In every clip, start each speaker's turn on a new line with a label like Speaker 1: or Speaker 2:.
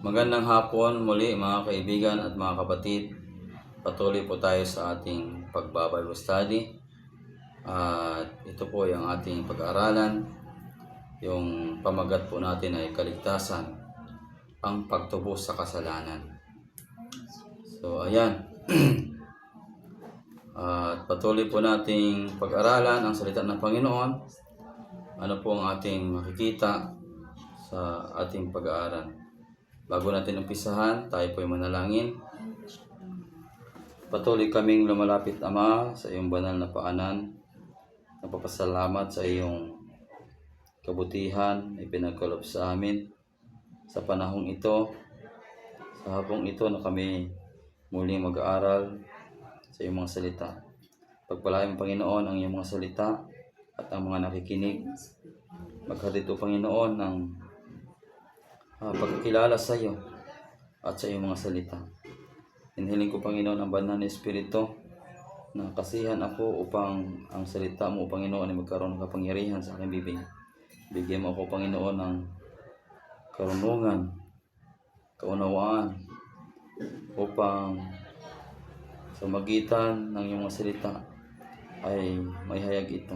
Speaker 1: Magandang hapon muli mga kaibigan at mga kapatid. Patuloy po tayo sa ating pagbabible study. At ito po yung ating pag-aaralan. Yung pamagat po natin ay kaligtasan, ang pagtubos sa kasalanan. So ayan. At patuloy po nating pag-aralan ang salita ng Panginoon. Ano po ang ating makikita sa ating pag-aaral. Bago natin umpisahan, tayo po ay manalangin. Patuloy kaming lumalapit, Ama, sa iyong banal na paanan. Napapasalamat sa iyong kabutihan, ipinagkaloob sa amin sa panahong ito, sa hapong ito na kami muling mag-aaral sa iyong mga salita. Pagpalain, Panginoon, ang iyong mga salita at ang mga nakikinig. Maghatid o Panginoon ng pagkakilala sa iyo at sa iyong mga salita. Inhiling ko, Panginoon, ang banal na Espiritu na kasihan ako upang ang salita mo, Panginoon, ay magkaroon ng kapangyarihan sa aking bibig. Bigyan mo ako, Panginoon, ng karunungan, kaunawaan upang sa magitan ng iyong mga salita ay may hayag ito.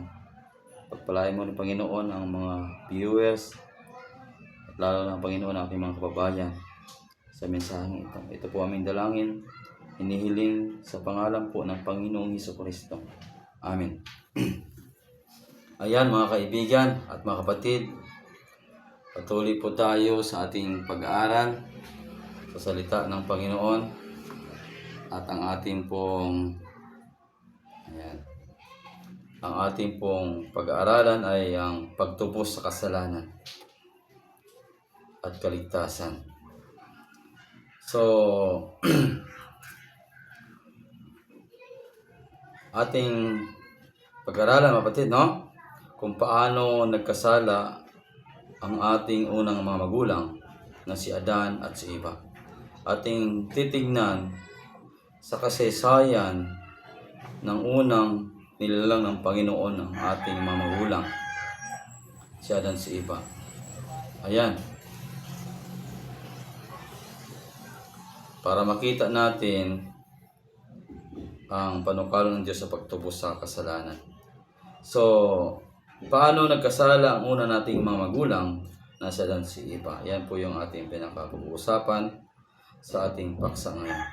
Speaker 1: Pagpalain mo ni Panginoon ang mga viewers, lalo na, Panginoon, ang aking mga kababayan sa mensaheng ito. Ito po aming dalangin, hinihiling sa pangalan po ng Panginoong Hesukristo. Amen. Ayan mga kaibigan at mga kapatid, patuloy po tayo sa ating pag-aaral sa salita ng Panginoon at ang ating pong pag-aaralan ay ang pagtubos sa kasalanan at kaligtasan. So, ating pag-aralan, kapatid, no? Kung paano nagkasala ang ating unang mga magulang na si Adan at si Eva. Ating titignan sa kasaysayan ng unang nilalang ng Panginoon ng ating mga magulang, si Adan, si Eva. Ayan. Para makita natin ang panukalo ng Diyos sa pagtubos sa kasalanan. So, paano nagkasala ang una nating mga magulang na si Adan, si Eva? Yan po yung ating pinakapag-uusapan sa ating paksa ngayon.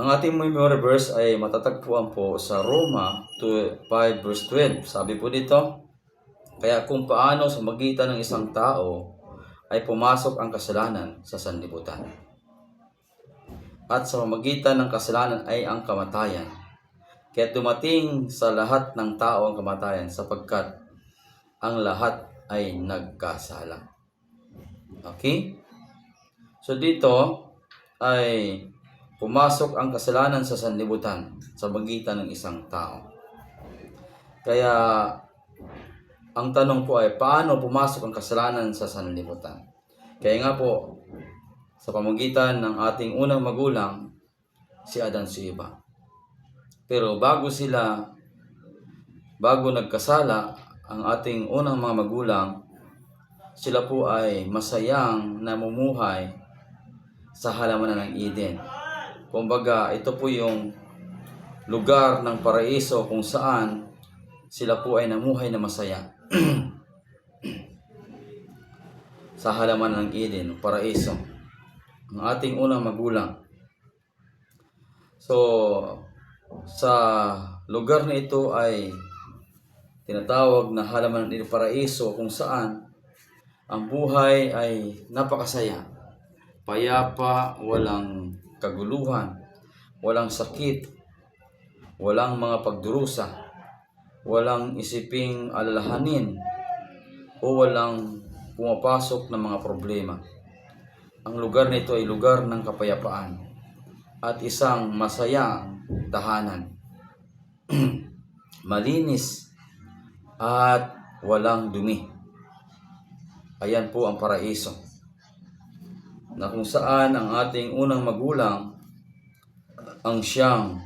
Speaker 1: Ang ating memory verse ay matatagpuan po sa Roma 5 verse 12. Sabi po dito, kaya kung paano sa magitan ng isang tao ay pumasok ang kasalanan sa sanlibutan, at sa pamamagitan ng kasalanan ay ang kamatayan. Kaya dumating sa lahat ng tao ang kamatayan sapagkat ang lahat ay nagkasala. Okay? So dito ay pumasok ang kasalanan sa sanlibutan sa pagitan ng isang tao. Kaya ang tanong po ay paano pumasok ang kasalanan sa sanlibutan? Kaya nga po, sa pamamagitan ng ating unang magulang, si Adan, si Eva. Pero bago nagkasala, ang ating unang mga magulang, sila po ay masayang namumuhay sa halamanan ng Eden. Kumbaga, ito po yung lugar ng paraiso kung saan sila po ay namuhay na masaya. Sa halamanan ng Eden, paraiso, ang ating unang magulang. So, sa lugar na ito ay tinatawag na halaman ng paraiso kung saan ang buhay ay napakasaya, payapa, walang kaguluhan, walang sakit, walang mga pagdurusa, walang isiping alalahanin, o walang pumapasok ng mga problema. Ang lugar nito ay lugar ng kapayapaan at isang masayang tahanan. Malinis at walang dumi. Ayan po ang paraiso, na kung saan ang ating unang magulang ang siyang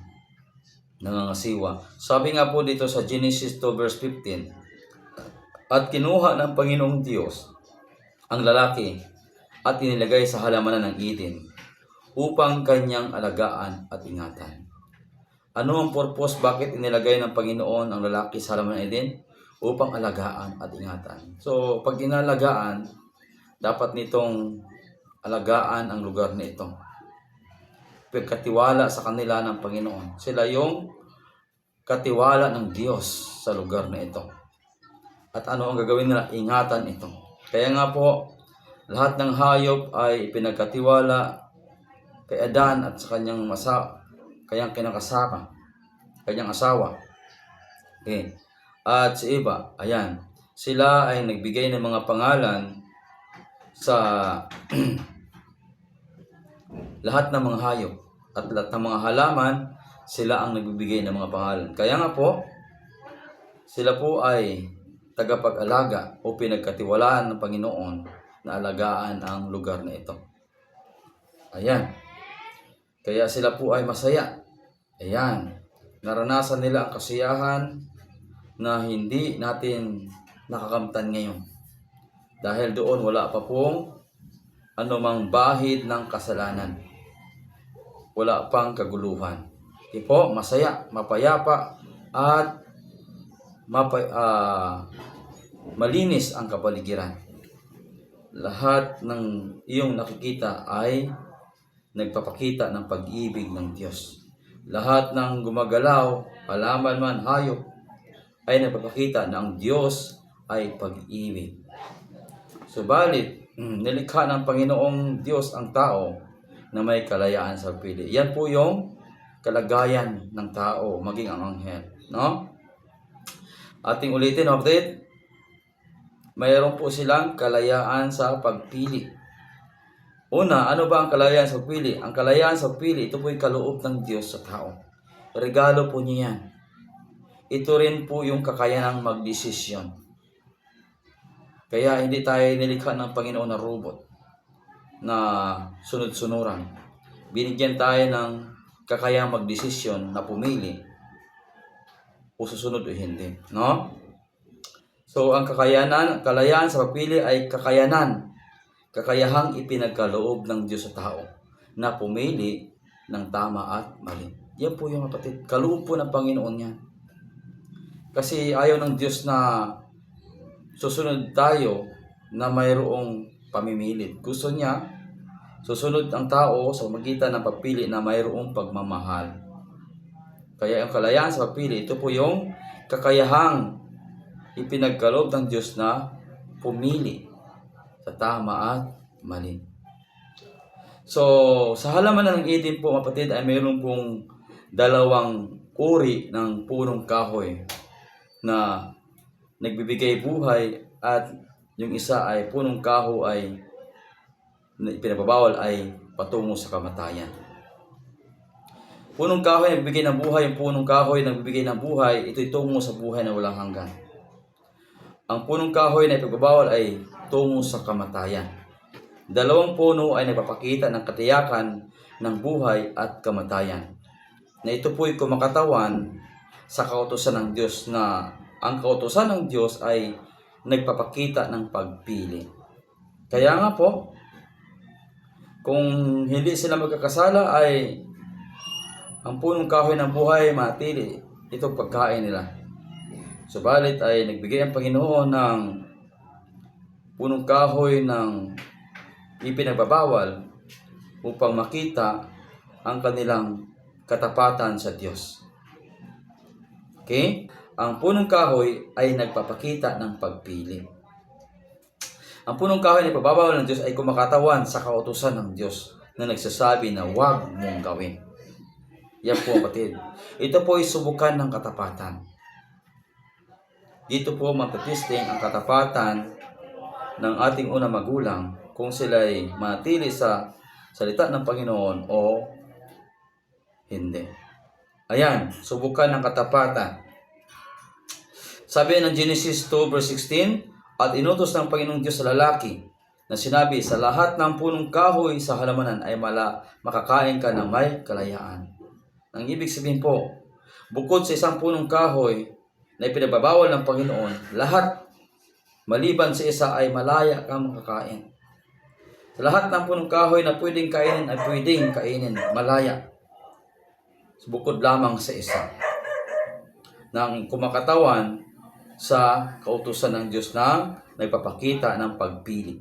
Speaker 1: nangangasiwa. Sabi nga po dito sa Genesis 2 verse 15, at kinuha ng Panginoong Diyos ang lalaki at inilagay sa halamanan ng Eden upang kanyang alagaan at ingatan. Ano ang purpose? Bakit inilagay ng Panginoon ang lalaki sa halamanan ng Eden? Upang alagaan at ingatan. So, pag inalagaan, dapat nitong alagaan ang lugar na ito. Pagkatiwala sa kanila ng Panginoon. Sila yung katiwala ng Diyos sa lugar na ito. At ano ang gagawin nila? Ingatan ito. Kaya nga po, lahat ng hayop ay pinagkatiwala kay Adan at sa kanyang kanyang kanyang asawa. Okay. At sa iba, ayan, sila ay nagbigay ng mga pangalan sa lahat ng mga hayop at lahat ng mga halaman, sila ang nagbibigay ng mga pangalan. Kaya nga po, sila po ay tagapag-alaga o pinagkatiwalaan ng Panginoon na alagaan ang lugar na ito. Ayan. Kaya sila po ay masaya. Ayan. Naranasan nila ang kasiyahan na hindi natin nakakamtan ngayon. Dahil doon wala pa pong anumang bahid ng kasalanan. Wala pang kaguluhan. Po, masaya, mapayapa, at malinis ang kapaligiran. Lahat ng iyong nakikita ay nagpapakita ng pag-ibig ng Diyos. Lahat ng gumagalaw, halaman man, hayop, ay nagpapakita na ang Diyos ay pag-ibig. Subalit, nilikha ng Panginoong Diyos ang tao na may kalayaan sa pagpili. Yan po yung kalagayan ng tao, maging ang anghel. No? Ating ulitin, update. Mayroon po silang kalayaan sa pagpili. Una, ano ba ang kalayaan sa pagpili? Ang kalayaan sa pagpili, ito po yung kaloob ng Diyos sa tao. Regalo po niya yan. Ito rin po yung kakayanang magdesisyon. Kaya hindi tayo nilikha ng Panginoon na robot na sunod-sunuran. Binigyan tayo ng kakayang magdesisyon na pumili o susunod o hindi. No? So, ang kalayaan sa pagpili ay kakayahang ipinagkaloob ng Diyos sa tao na pumili ng tama at mali. Yan po yung kapatid. Kaloob po ng Panginoon yan. Kasi ayaw ng Diyos na susunod tayo na mayroong pamimilit. Gusto niya, susunod ang tao sa magitan ng pagpili na mayroong pagmamahal. Kaya ang kalayaan sa pagpili, ito po yung kakayahang ipinagkaloob ng Diyos na pumili sa tama at mali. So, sa halamanan ng Eden po, kapatid, ay mayroon pong dalawang uri ng punong kahoy na nagbibigay buhay, at yung isa ay punong kahoy ay pinapabawal ay patungo sa kamatayan. Punong kahoy nagbibigay ng buhay, yung punong kahoy nagbibigay ng buhay, ito'y tungo sa buhay na walang hanggan. Ang punong kahoy na ipinagbabawal ay tungo sa kamatayan. Dalawang puno ay nagpapakita ng katiyakan ng buhay at kamatayan, na ito po'y kumakatawan sa kautusan ng Diyos, na ang kautusan ng Diyos ay nagpapakita ng pagpili. Kaya nga po, kung hindi sila magkakasala ay ang punong kahoy ng buhay matili itong pagkain nila. Subalit ay nagbigay ang Panginoon ng punong kahoy ng ipinagbabawal upang makita ang kanilang katapatan sa Diyos. Okay? Ang punong kahoy ay nagpapakita ng pagpili. Ang punong kahoy na ipababawal ng Diyos ay kumakatawan sa kautusan ng Diyos na nagsasabi na huwag mong gawin. Yan po, kapatid. Ito po ay subukan ng katapatan. Dito po matatesting ang katapatan ng ating unang magulang kung sila ay manatili sa salita ng Panginoon o hindi. Ayan, subukan ng katapatan. Sabi ng Genesis 2 verse 16, at inutos ng Panginoong Diyos sa lalaki na sinabi, sa lahat ng punong kahoy sa halamanan ay makakain ka ng may kalayaan. Ang ibig sabihin po, bukod sa isang punong kahoy na ipinagbabawal ng Panginoon, lahat maliban sa isa ay malaya kang makakain. Sa lahat ng punong kahoy na pwedeng kainin ay pwedeng kainin, malaya. Bukod lamang sa isa, ng kumakatawan sa kautusan ng Diyos na nagpapakita ng pagpili.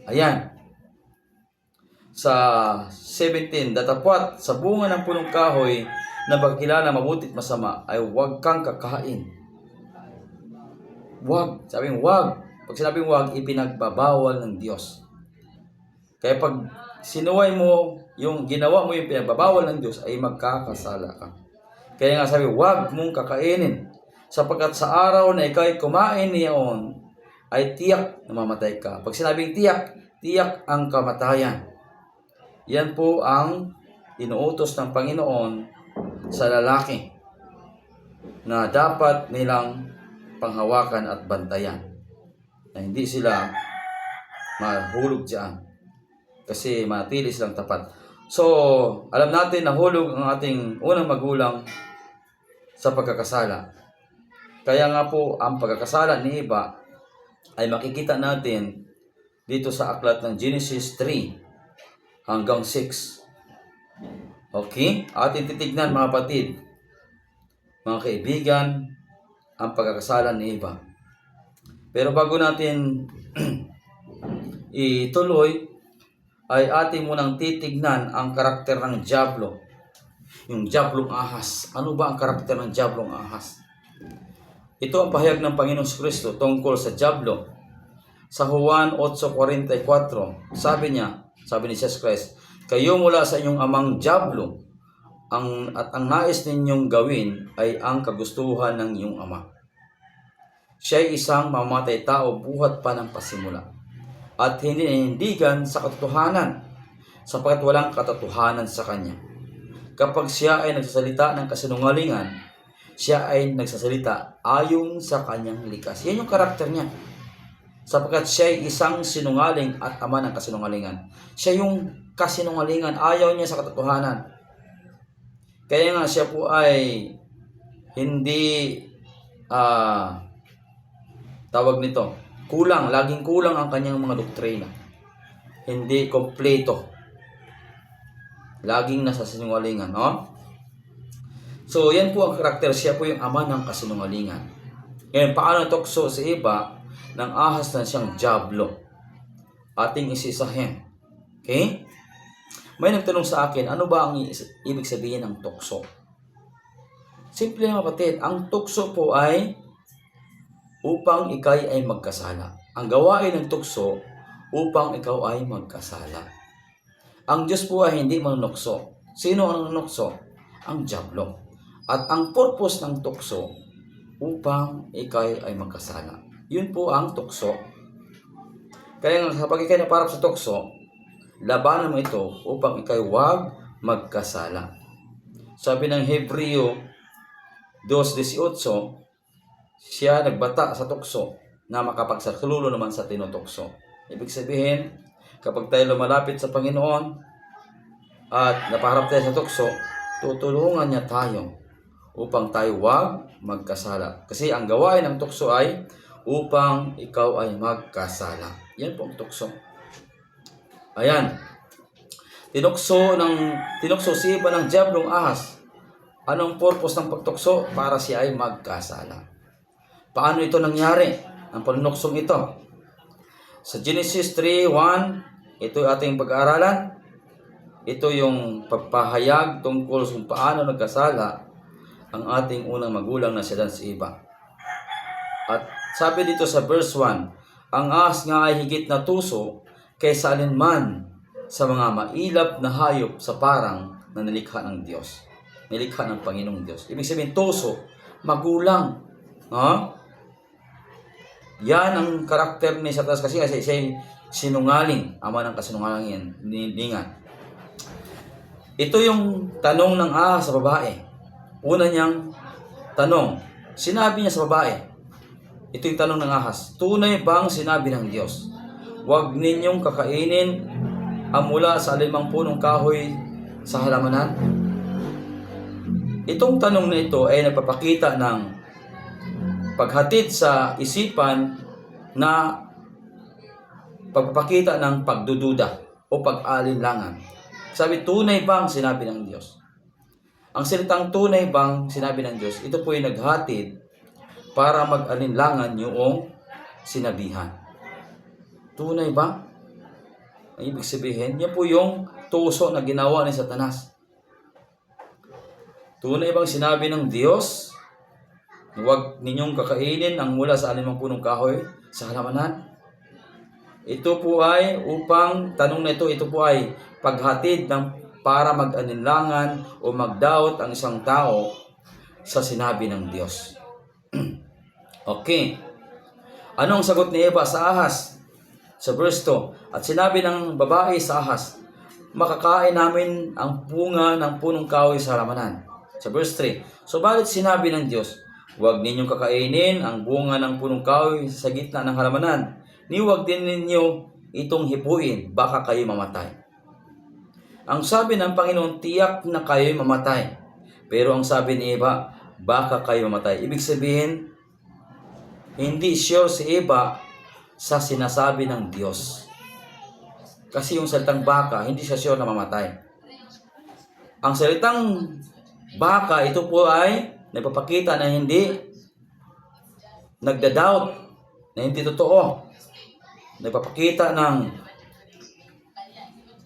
Speaker 1: Ayan. Sa 17, datapwat sa bunga ng punong kahoy na pagkilala mabuti at masama ay huwag kang kakain. Huwag. Sabing huwag. Pag sinabing huwag, ipinagbabawal ng Diyos. Kaya pag sinuway mo, yung ginawa mo yung pinagbabawal ng Diyos, ay magkakasala ka. Kaya nga sabi, huwag mong kakainin. Sapagkat sa araw na ikaw'y kumain niyaon, ay tiyak na mamatay ka. Pag sinabing tiyak, tiyak ang kamatayan. Yan po ang inuutos ng Panginoon sa lalaki na dapat nilang panghawakan at bantayan. Na hindi sila mahulog dyan. Kasi manatili silang tapat. So, alam natin na hulog ang ating unang magulang sa pagkakasala. Kaya nga po, ang pagkakasala ni Eva ay makikita natin dito sa aklat ng Genesis 3 hanggang 6. Okay? Atin titignan mga kapatid, mga kaibigan, ang pagkakasala ni Eva. Pero bago natin ituloy, ay atin munang titignan ang karakter ng Diablo. Yung Diablong ahas. Ano ba ang karakter ng Diablong ahas? Ito ang pahayag ng Panginoong Kristo tungkol sa Diablo. Sa Juan 8:44, sabi ni Jesus Christ, kayo mula sa inyong amang Diablo, at ang nais ninyong gawin ay ang kagustuhan ng iyong ama. Siya ay isang mamatay tao buhat pa ng pasimula, at hindi nanindigan sa katotohanan, sapagkat walang katotohanan sa kanya. Kapag siya ay nagsasalita ng kasinungalingan, siya ay nagsasalita ayon sa kanyang likas. Yan yung karakter niya. Sapagkat siya ay isang sinungaling at ama ng kasinungalingan. Siya yung kasinungalingan, ayaw niya sa katotohanan. Kaya nga siya po ay hindi tawag nito, laging kulang ang kanyang mga doktrina. Hindi kompleto. Laging nasa sinungalingan, no? So, yan po ang karakter. Siya po yung ama ng kasinungalingan. Ngayon, paano tukso si Eva ng ahas na siyang Diablo? Ating isisahin. Okay? May nagtanong sa akin, ano ba ang ibig sabihin ng tukso? Simple mga kapatid, ang tukso po ay upang ikay ay magkasala. Ang gawain ng tukso upang ikaw ay magkasala. Ang Diyos po ay hindi manunukso. Sino ang nanunukso? Ang Diablo. At ang purpose ng tukso upang ikay ay magkasala. Yun po ang tukso. Kaya nga kapag ikay naparap sa tukso, labanan mo ito upang ikay huwag magkasala. Sabi ng Hebreo 2:18, siya nagbata sa tukso na makapagsaklulo naman sa tinutukso. Ibig sabihin, kapag tayo lumalapit sa Panginoon at napaharap tayo sa tukso, tutulungan niya tayo upang tayo huwag magkasala. Kasi ang gawain ng tukso ay upang ikaw ay magkasala. Yan po ang tukso. Ayan. Tinukso si Eva ng Diablong ahas. Anong purpose ng pagtukso? Para siya ay magkasala. Paano ito nangyari? Ang panunuksong ito. Sa Genesis 3:1, ito ating pag-aaralan. Ito yung pagpahayag tungkol kung paano nagkasala ang ating unang magulang na si Adan si Eva. At sabi dito sa verse 1, ang ahas nga ay higit na tuso kaysa alinman sa mga mailap na hayop sa parang na nilikha ng Diyos. Nilikha ng Panginoong Diyos. Ibig sabihin, tuso, magulang. Yan ang karakter ni Satanas kasi siya sinungaling, ama ng kasinungalingan. Ito yung tanong ng ahas sa babae. Una niyang tanong, sinabi niya sa babae, ito yung tanong ng ahas, tunay bang sinabi ng Diyos, huwag ninyong kakainin ang mula sa alinmang punong kahoy sa halamanan? Itong tanong na ito ay nagpapakita ng paghatid sa isipan na pagpapakita ng pagdududa o pag-alinlangan. Sabi, tunay bang sinabi ng Diyos? Ang salitang tunay bang sinabi ng Diyos, ito po yung naghatid para mag-alinlangan yung sinabihan. Tunay ba? Ang ibig sabihin, yan po yung tuso na ginawa ni Satanas. Tunay bang sinabi ng Diyos, huwag ninyong kakainin ang mula sa alinmang punong kahoy sa halamanan? Ito po ay tanong na ito po ay paghatid para mag-alinlangan o mag-doubt ang isang tao sa sinabi ng Diyos. Okay. Ano ang sagot ni Eva sa ahas? Sa verse 2, at sinabi ng babae sa ahas, makakain namin ang bunga ng punong kahoy sa halamanan. Sa verse 3, subalit sinabi ng Diyos, huwag ninyong kakainin ang bunga ng punong kahoy sa gitna ng halamanan, ni huwag din ninyo itong hipuin, baka kayo mamatay. Ang sabi ng Panginoon, tiyak na kayo mamatay. Pero ang sabi ni Eva, baka kayo mamatay. Ibig sabihin, hindi sure si Eva sa sinasabi ng Diyos. Kasi yung salitang baka, hindi siya sure na mamatay. Ang salitang baka, ito po ay nagpapakita na hindi nagda-doubt, na hindi totoo. Nagpapakita ng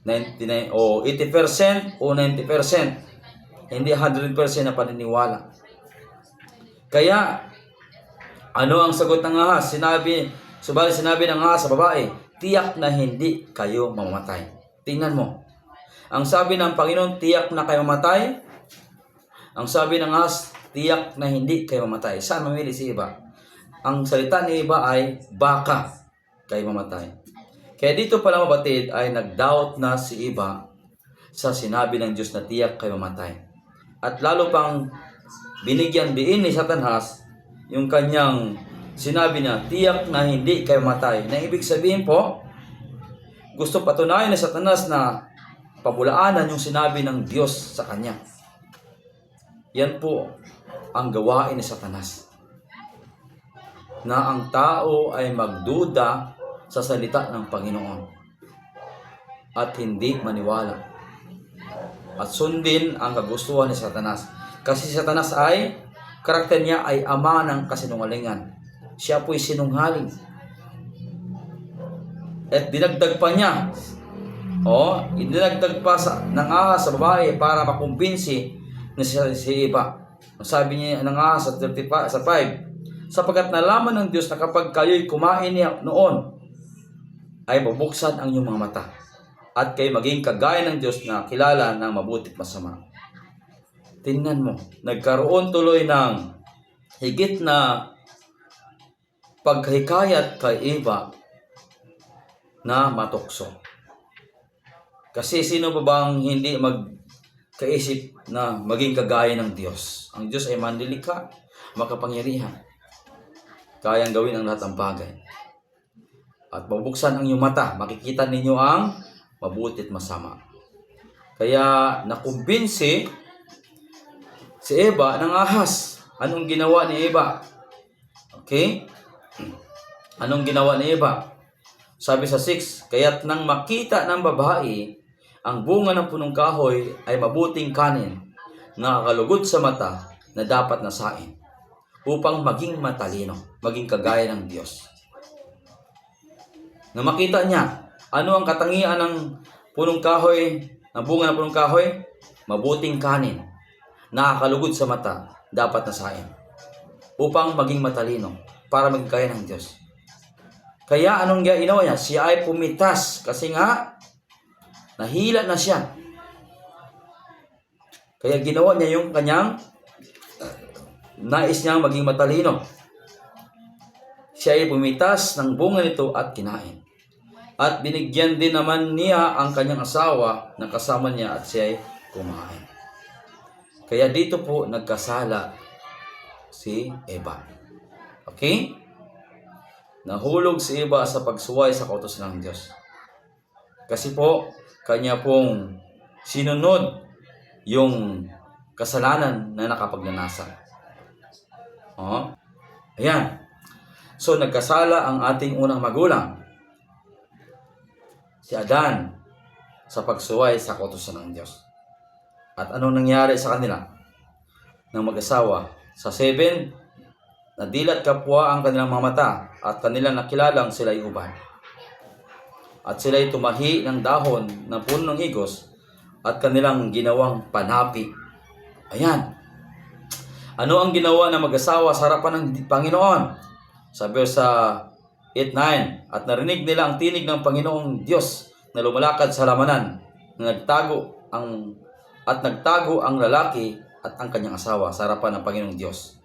Speaker 1: 99 o 80% o 90%. Hindi 100% na paniniwala. Kaya, ano ang sagot ng ahas? Subalit sinabi ng ahas sa babae, tiyak na hindi kayo mamamatay. Tingnan mo. Ang sabi ng Panginoon, tiyak na kayo mamatay. Ang sabi ng ahas, tiyak na hindi kayo mamatay. Saan mamili si Eva? Ang salita ni Eva ay, baka kayo mamatay. Kaya dito pala mabatid ay nag-doubt na si Eva sa sinabi ng Diyos na tiyak kayo mamatay. At lalo pang binigyan diin ni Satanas yung kanyang sinabi niya, tiyak na hindi kayo mamatay. Na ibig sabihin po, gusto patunayan ni Satanas na pabulaanan yung sinabi ng Diyos sa kanya. Yan po ang gawain ni Satanas. Na ang tao ay magduda sa salita ng Panginoon at hindi maniwala at sundin ang kagustuhan ni Satanas. Kasi si Satanas ay, karakter niya ay ama ng kasinungalingan. Siya po'y sinungaling. At dinagdag pa niya, dinagdag pa ng ahas sa babae para makumbinsi na si Eva. Sabi niya ng ahas sa 5, sapagkat nalaman ng Diyos na kapag kayo'y kumain niya noon, ay bubuksan ang iyong mga mata at kayo maging kagaya ng Diyos na kilala ng mabuti at masama. Tingnan mo, nagkaroon tuloy ng higit na paghikayat kay Eva na matukso. Kasi sino ba bang hindi magkaisip na maging kagaya ng Diyos? Ang Diyos ay manlilikha, makapangyarihan, kayang gawin ang lahat ng bagay. At mabuksan ang iyong mata, makikita ninyo ang mabuti at masama. Kaya nakumbinsi si Eva ng ahas. Anong ginawa ni Eva? Okay? Anong ginawa ni Eva? Sabi sa 6, kaya't nang makita ng babae ang bunga ng punong kahoy ay mabuting kanin, nakakalugod sa mata na dapat nasain, upang maging matalino, maging kagaya ng Diyos. Na makita niya, ano ang katangian ng punong kahoy, ng bunga ng punong kahoy? Mabuting kanin, nakakalugod sa mata, dapat nasain, upang maging matalino, para maging kaya ng Diyos. Kaya anong ginawa niya? Siya ay pumitas, kasi nga, nahila na siya. Kaya ginawa niya yung kanyang nais niyang maging matalino. Siya ay pumitas ng bunga nito at kinain. At binigyan din naman niya ang kanyang asawa na kasama niya at siya ay kumain. Kaya dito po nagkasala si Eva. Okay? Nahulog si Eva sa pagsuway sa kautusan ng Diyos. Kasi po, kanya pong sinunod yung kasalanan na nakapagnanasa. Ayan. So, nagkasala ang ating unang magulang. si Adan sa pagsuway sa kautusan ng Diyos. At anong nangyari sa kanila ng mag-asawa? Sa 7, nadilat kapwa ang kanilang mga mata at kanilang nakilalang sila'y hubad. At sila'y tumahi ng dahon ng puno ng higos at kanilang ginawang panapi. Ayan. Ano ang ginawa ng mag-asawa sa harapan ng Panginoon? Sabi sa 8:9, at narinig nila ang tinig ng Panginoong Diyos na lumalakad sa halamanan, na nagtago ang lalaki at ang kanyang asawa sa harapan ng Panginoong Diyos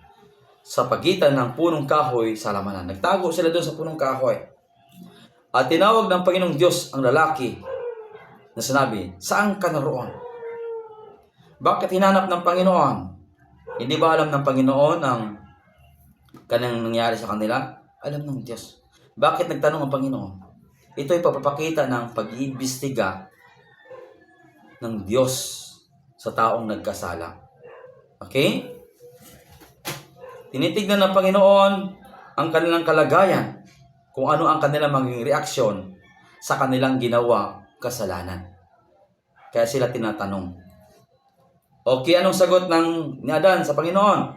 Speaker 1: sa pagitan ng punong kahoy sa halamanan. Nagtago sila doon sa punong kahoy. At tinawag ng Panginoong Diyos ang lalaki na sinabi, "Saan ka naroon?" Bakit hinanap ng Panginoon? Hindi ba alam ng Panginoon ang kanyang nangyari sa kanila? Alam ng Diyos. Bakit nagtanong ang Panginoon? Ito ay pagpapakita ng pag-iimbestiga ng Diyos sa taong nagkasala. Okay? Tinitignan ng Panginoon ang kanilang kalagayan, kung ano ang kanilang maging reaksyon sa kanilang ginawa kasalanan. Kaya sila tinatanong. Okay, anong sagot ni Adan sa Panginoon?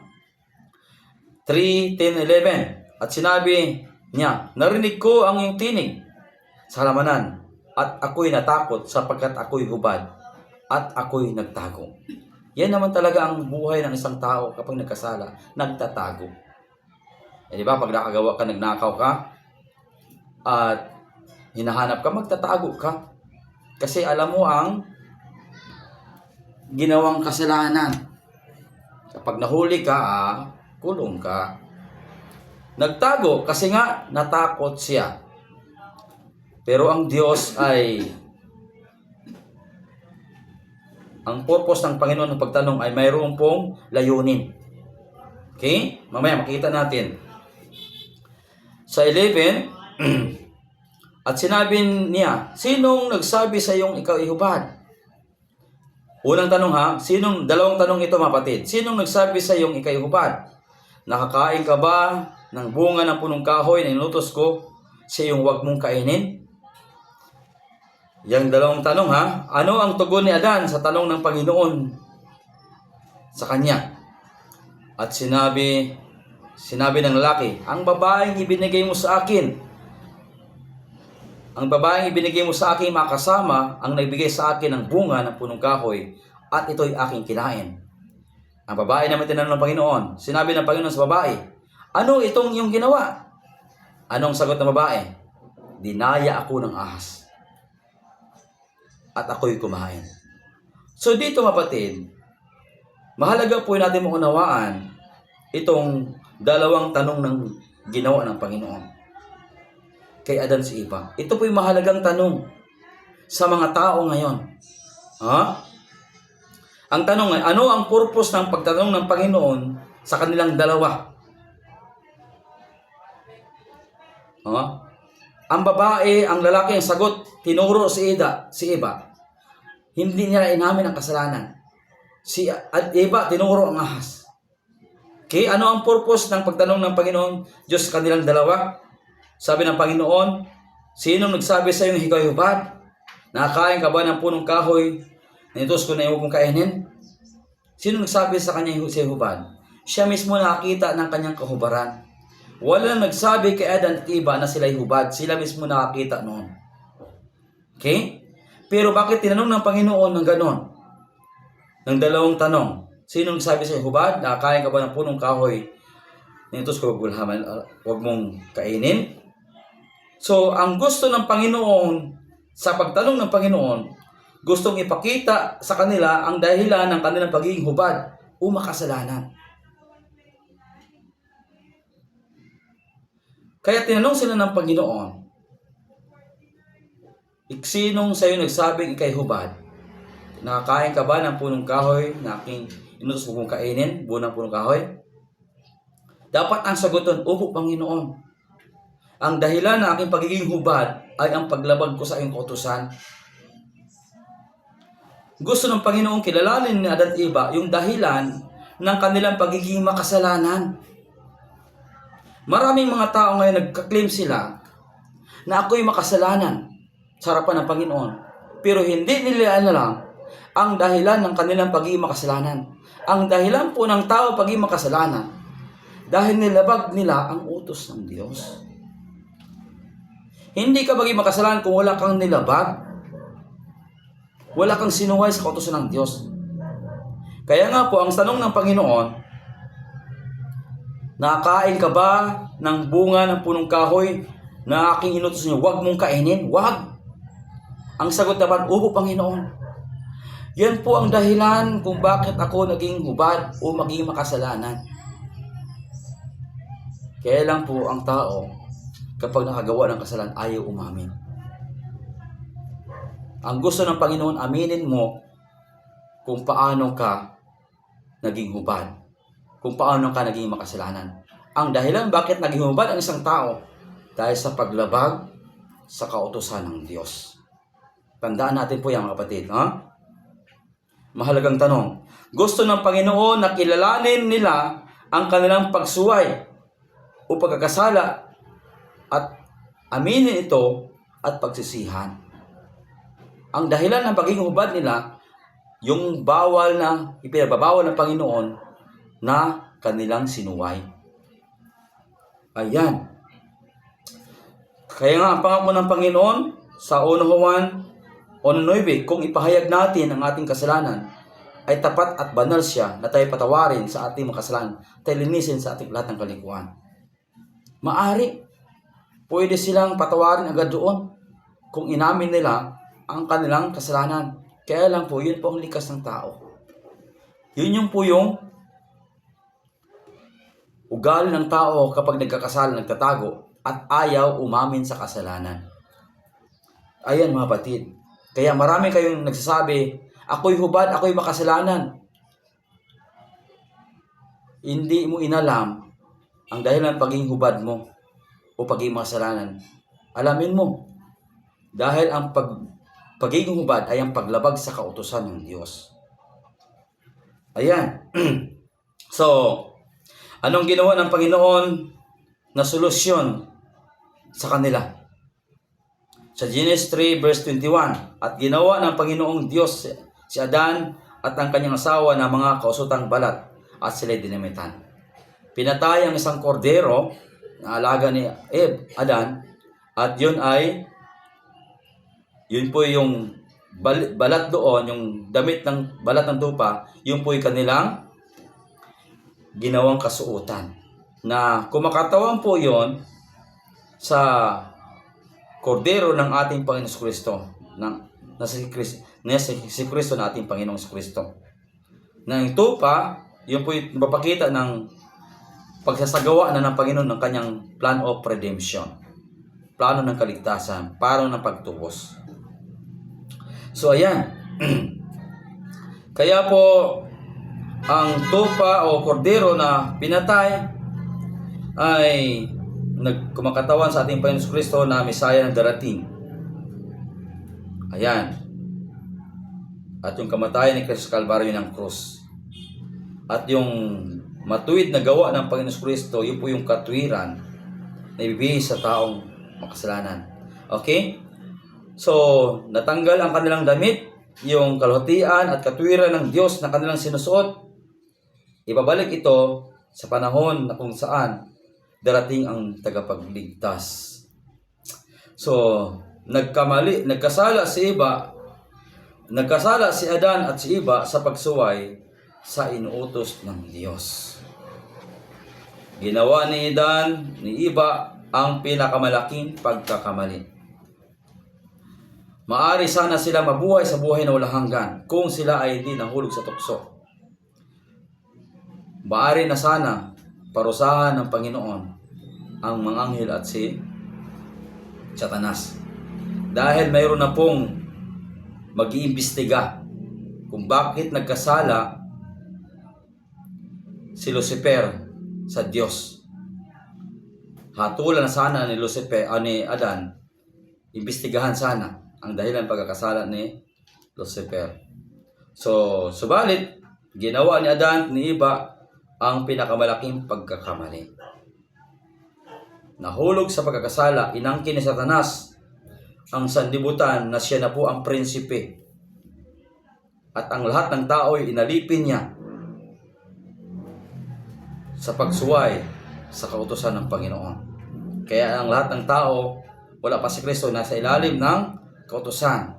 Speaker 1: 3:10-11. At sinabi niya, "Narinig ko ang iyong tinig sa halamanan at ako'y natakot sapagkat ako'y hubad at ako'y nagtago." Yan naman talaga ang buhay ng isang tao kapag nagkasala, nagtatago. Di ba, pag nakagawa ka, nagnakaw ka, at hinahanap ka, magtatago ka. Kasi alam mo ang ginawang kasalanan. Kapag nahuli ka, kulong ka. Nagtago kasi nga natakot siya. Pero ang Diyos ay, ang purpose ng Panginoon ng pagtanong ay mayroon pong layunin. Okay? Mamaya makita natin. Sa 11, at sinabi niya, "Sinong nagsabi sa iyong ikaw ihubad?" Unang tanong dalawang tanong ito mapatid. Sinong nagsabi sa iyong ikaw ihubad? Nakakain ka ba ng bunga ng punong kahoy na inutos ko sa iyong huwag mong kainin? Yang dalawang tanong ano ang tugon ni Adan sa tanong ng Panginoon sa kanya? At sinabi ng lalaki, ang babaeng ibinigay mo sa akin makasama ang nagbigay sa akin ng bunga ng punong kahoy at ito'y aking kinain. Ang babae naman tinanong ng Panginoon. Sinabi ng Panginoon sa babae, ano itong iyong ginawa? Anong sagot ng babae? Dinaya ako ng ahas at ako'y kumain. So dito mapatid, mahalaga po natin maunawaan itong dalawang tanong ng ginawa ng Panginoon kay Adan si Eva. Ito po yung mahalagang tanong sa mga tao ngayon. Ang tanong ay, ano ang purpose ng pagtanong ng Panginoon sa kanilang dalawa? Ang babae, ang lalaki, ang sagot, tinuro si Eva. Hindi niya inamin ang kasalanan. Si Eva, tinuro ang ahas. Okay, ano ang purpose ng pagtanong ng Panginoon Diyos sa kanilang dalawa? Sabi ng Panginoon, sinong nagsabi sa iyong ikaw hubad? Nakakain ka ba ng punong kahoy na inutos ko na huwag mong kainin? Sino nagsabi sa kanya si hubad? Siya mismo nakakita ng kanyang kahubaran. Wala nagsabi kay Adan at Eva na sila'y hubad. Sila mismo nakakita noon. Okay? Pero bakit tinanong ng Panginoon ng ganon? Ng dalawang tanong. Sino nagsabi sa hubad? Nakakain ka ba ng punong kahoy na inutos ko huwag mong kainin? So, ang gusto ng Panginoon, sa pagtanong ng Panginoon, gustong ipakita sa kanila ang dahilan ng kanilang pagiging hubad o makasalanan. Kaya tinanong sila ng Panginoon, sinong sa iyo nagsabing ikay hubad? Nakakain ka ba ng punong kahoy na aking inutos mo kong kainin? Bunang punong kahoy? Dapat ang saguton, opo Panginoon. Ang dahilan ng aking pagiging hubad ay ang paglabag ko sa iyong kautusan. Gusto ng Panginoon kilalanin ni Adan at Eva yung dahilan ng kanilang pagiging makasalanan. Maraming mga tao ngayon nagka-claim sila na ako'y makasalanan. sa harapan ng Panginoon. Pero hindi nila alam ang dahilan ng kanilang pagiging makasalanan. Ang dahilan po ng tao pagiging makasalanan, dahil nilabag nila ang utos ng Diyos. Hindi ka maging makasalanan kung wala kang nilabag. Wala kang sinuway sa kautusan ng Diyos. Kaya nga po, ang tanong ng Panginoon, nakakain ka ba ng bunga ng punong kahoy na aking inutos niyo? Huwag mong kainin. Huwag. Ang sagot naman, opo, Panginoon. Yan po ang dahilan kung bakit ako naging hubad o maging makasalanan. Kaya lang po ang tao, kapag nakagawa ng kasalanan, ayaw umamin. Ang gusto ng Panginoon, aminin mo kung paano ka naging hubad. Kung paano ka naging makasalanan. Ang dahilan bakit naging hubad ang isang tao, dahil sa paglabag sa kautusan ng Diyos. Tandaan natin po yan, mga kapatid. Ha? Mahalagang tanong. Gusto ng Panginoon na kilalanin nila ang kanilang pagsuway o pagkakasala at aminin ito at pagsisihan. Ang dahilan ng pagiging hubad nila, yung bawal na, ipinababawal ng Panginoon na kanilang sinuway. Ayan. Kaya nga, ang pangako ng Panginoon sa 1 Juan 1:9, kung ipahayag natin ang ating kasalanan, ay tapat at banal siya na tayo patawarin sa ating mga kasalanan, tayo linisin sa ating lahat ng kalikuan. Maari, pwede silang patawarin agad doon kung inamin nila ang kanilang kasalanan. Kaya lang po, yun po ang likas ng tao. Yun yung po yung ugali ng tao kapag nagkakasala, nagtatago, at ayaw umamin sa kasalanan. Ayan, mga batid. Kaya marami kayong nagsasabi, ako'y hubad, ako'y makasalanan. Hindi mo inalam ang dahilan ng pagiging hubad mo o pagiging makasalanan. Alamin mo, dahil ang pagiging hubad ay ang paglabag sa kautusan ng Diyos. Ayan. So, anong ginawa ng Panginoon na solusyon sa kanila? Sa Genesis 3 verse 21, at ginawa ng Panginoong Diyos si Adan at ang kanyang asawa na mga kausutang balat at sila'y dinamitan. Pinatay ang isang kordero na alaga ni Adan, at yun po yung balat doon, yung damit ng balat ng tupa, yun po yung kanilang ginawang kasuotan. Na kumakatawan po yon sa kordero ng ating Panginoong Kristo, na si Kristo na ating Panginoong Kristo. Na yung tupa, yun po yung mapakita ng pagsasagawa na ng Panginoon ng kanyang plan of redemption. Plano ng kaligtasan, plano ng pagtubos. So ayan. Kaya po, ang tupa o kordero na pinatay ay kumakatawan sa ating Panginoon Kristo na Mesaya na darating. Ayan. At yung kamatayan ni Kristo sa Kalbaryo ng krus. At yung matuwid na gawa ng Panginoon Kristo, yun po yung katwiran na ibibigay sa taong makasalanan. Okay? So, natanggal ang kanilang damit, yung kaluhatian at katwiran ng Diyos na kanilang sinusuot. Ibabalik ito sa panahon na kung saan darating ang tagapagligtas. So, nagkasala si Adan at si Eva sa pagsuway sa inuutos ng Diyos. Ginawa ni Adan, ni Eva ang pinakamalaking pagkakamali. Maari sana sila mabuhay sa buhay na walang hanggan kung sila ay hindi nahulog sa tukso. Maari na sana parusahan ng Panginoon ang mga anghel at si Satanas. Dahil mayroon na pong mag-iimbestiga kung bakit nagkasala si Lucifer sa Diyos. Hatulan na sana ni Adan, imbestigahan sana ang dahilan ng pagkakasala ni Lucifer. So, subalit, ginawa ni Adan, ni Eva, ang pinakamalaking pagkakamali. Nahulog sa pagkakasala, inangkin ni Satanas ang sanlibutan na siya na po ang prinsipe. At ang lahat ng tao ay inalipin niya sa pagsuway sa kautusan ng Panginoon. Kaya ang lahat ng tao, wala pa si Kristo, nasa ilalim ng kautusan.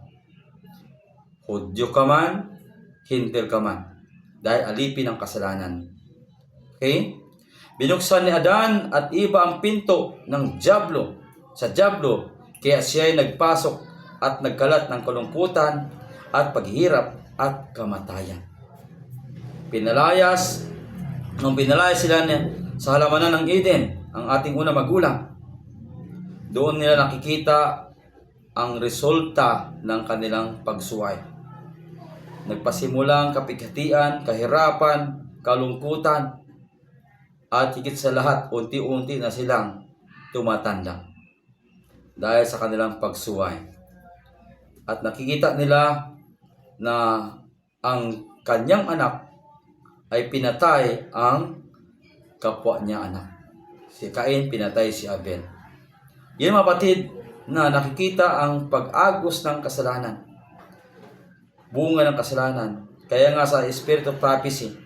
Speaker 1: Hudyo ka man, Hintil ka man, dahil alipin ang kasalanan. Okay? Binuksan ni Adan at Eva ang pinto ng Diablo, sa Diablo, kaya siya ay nagpasok at nagkalat ng kalungkutan at paghihirap at kamatayan. Nung pinalayas sila sa halamanan ng Eden, ang ating unang magulang, doon nila nakikita ang resulta ng kanilang pagsuway. Nagpasimulang kapighatian, kahirapan, kalungkutan, at higit sa lahat, unti-unti na silang tumatanda dahil sa kanilang pagsuway. At nakikita nila na ang kanyang anak ay pinatay ang kapwa niya anak. Si Cain pinatay si Abel. Yan mga kapatid, na nakikita ang pag-agos ng kasalanan, bunga ng kasalanan. Kaya nga sa Spirit of Prophecy,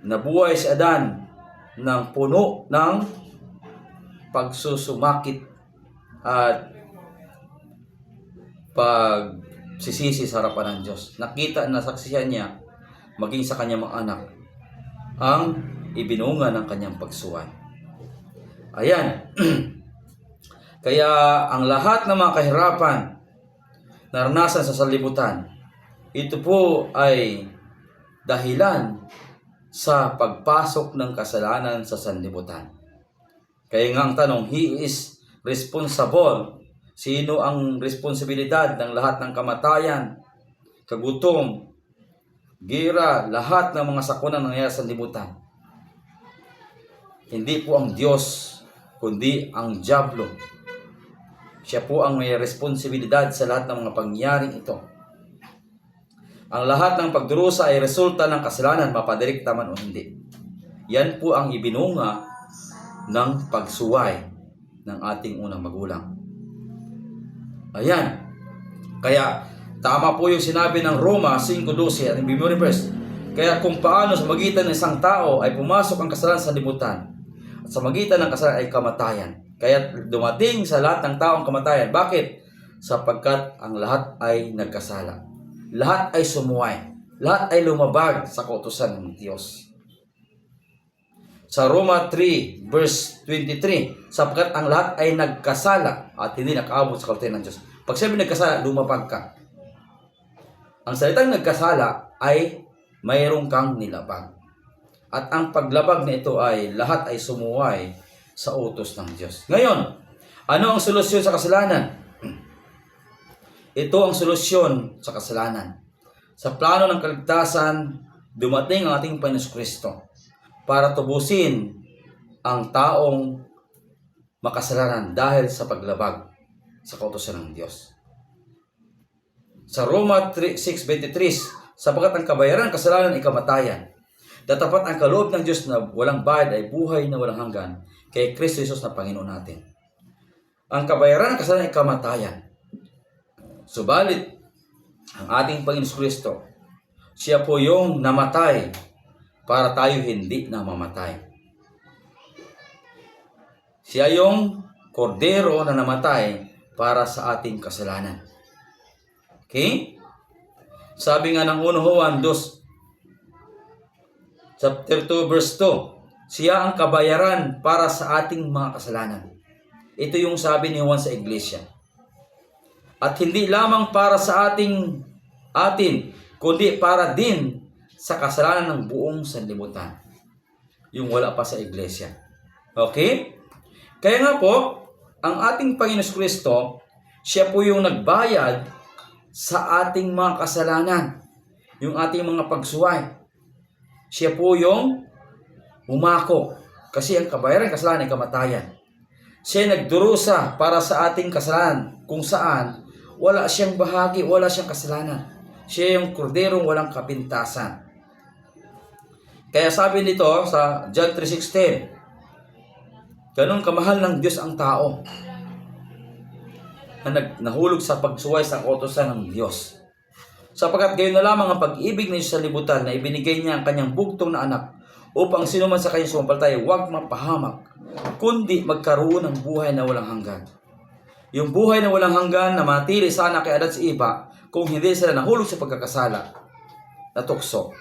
Speaker 1: nabuhay si Adan ng puno ng pagsusumakit at pagsisisi sa harapan ng Diyos. Nakita na saksihan niya, maging sa kanyang mga anak, ang ibinunga ng kanyang pagsuway. Ayan. Kaya ang lahat ng mga kahirapan naranasan sa sanlibutan, ito po ay dahilan sa pagpasok ng kasalanan sa sanlibutan. Kaya nga ang tanong, He is responsible. Sino ang responsibilidad ng lahat ng kamatayan, kagutom, gira, lahat ng mga sakuna ng nangyayari sa sanlibutan? Hindi po ang Diyos, kundi ang Diablo. Siya po ang may responsibilidad sa lahat ng mga pangyayaring ito. Ang lahat ng pagdurusa ay resulta ng kasalanan, mapadirikta man o hindi. Yan po ang ibinunga ng pagsuway ng ating unang magulang. Ayan. Kaya tama po yung sinabi ng Roma 5:12 at memory verse. Kaya kung paano sa magitan ng isang tao ay pumasok ang kasalanan sa libutan, at sa magitan ng kasalanan ay kamatayan. Kaya dumating sa lahat ng taong kamatayan. Bakit? Sapagkat ang lahat ay nagkasala. Lahat ay sumuway. Lahat ay lumabag sa kautusan ng Diyos. Sa Roma 3 verse 23, sapagkat ang lahat ay nagkasala at hindi nakaabot sa kautusan ng Diyos. Pag sabi nagkasala, lumabag ka. Ang salitang nagkasala ay mayroong kang nilabag. At ang paglabag na ito ay lahat ay sumuway sa utos ng Diyos. Ngayon, ano ang solusyon sa kasalanan? Ito ang solusyon sa kasalanan. Sa plano ng kaligtasan, dumating ang ating Panginoon Kristo para tubusin ang taong makasalanan dahil sa paglabag sa kautusan ng Diyos. Sa Roma 6:23, sapagkat ang kabayaran ng kasalanan ay kamatayan. Datapat ang kaloob ng Diyos na walang bayad ay buhay na walang hanggan kay Kristo Jesus na Panginoon natin. Ang kabayaran ng kasalanan ay kamatayan. Subalit, ang ating Panginoon Kristo, siya po yung namatay para tayo hindi na mamatay. Siya yung kordero na namatay para sa ating kasalanan. Okay? Sabi nga ng 1 Juan 2, chapter 2, verse 2, siya ang kabayaran para sa ating mga kasalanan. Ito yung sabi ni Juan sa iglesia. At hindi lamang para sa atin, kundi para din sa kasalanan ng buong sanlibutan. Yung wala pa sa iglesia. Okay? Kaya nga po, ang ating Panginoon Kristo, siya po yung nagbayad sa ating mga kasalanan. Yung ating mga pagsuway. Siya po yung umako. Kasi ang kabayaran ng kasalanan ay kamatayan. Siya nagdurusa para sa ating kasalanan kung saan wala siyang bahagi, wala siyang kasalanan. Siya yung korderong walang kapintasan. Kaya sabi nito sa John 3:16, ganun kamahal ng Diyos ang tao na nahulog sa pagsuway sa kautusan ng Diyos. Sapagkat gayon na lamang ang pag-ibig ng Diyos sa libutan na ibinigay niya ang kanyang bugtong na anak upang sino man sa kanyang sumampalataya huwag mapahamak, kundi magkaroon ng buhay na walang hanggan. Yung buhay na walang hanggan na matili sana kay Adan at Eva kung hindi sila nahulog sa pagkakasala na tukso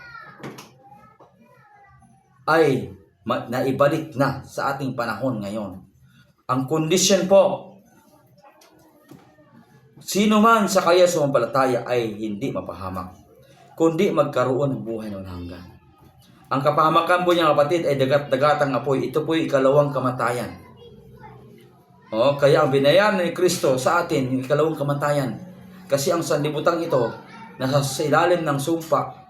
Speaker 1: ay naibalik na sa ating panahon ngayon. Ang kondisyon po, sino man sa kaya sumampalataya ay hindi mapahamak, kundi magkaroon ng buhay na walang hanggan. Ang kapahamakan po niya kapatid ay dagat-dagatang apoy. Ito po ay ikalawang kamatayan. Kaya ang binayaran ni Kristo sa atin, yung ikalawang kamatayan. Kasi ang sanlibutan ito, nasa ilalim ng sumpa.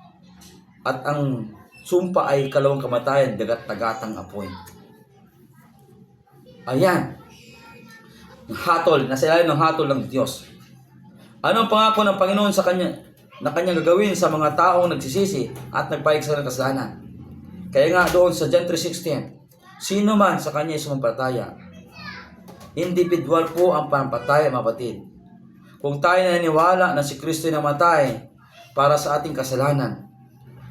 Speaker 1: At ang sumpa ay ikalawang kamatayan, dagat-dagatang apoy. Ayan. Hatol, nasa ilalim ng hatol ng Diyos. Anong pangako ng Panginoon sa kanya na kanyang gagawin sa mga taong nagsisisi at nagpahig sa kasalanan? Kaya nga doon sa John 3:16, sino man sa kanya sumampalataya, individual po ang pampataya, mapatid. Kung tayo naniniwala na si Kristo namatay para sa ating kasalanan,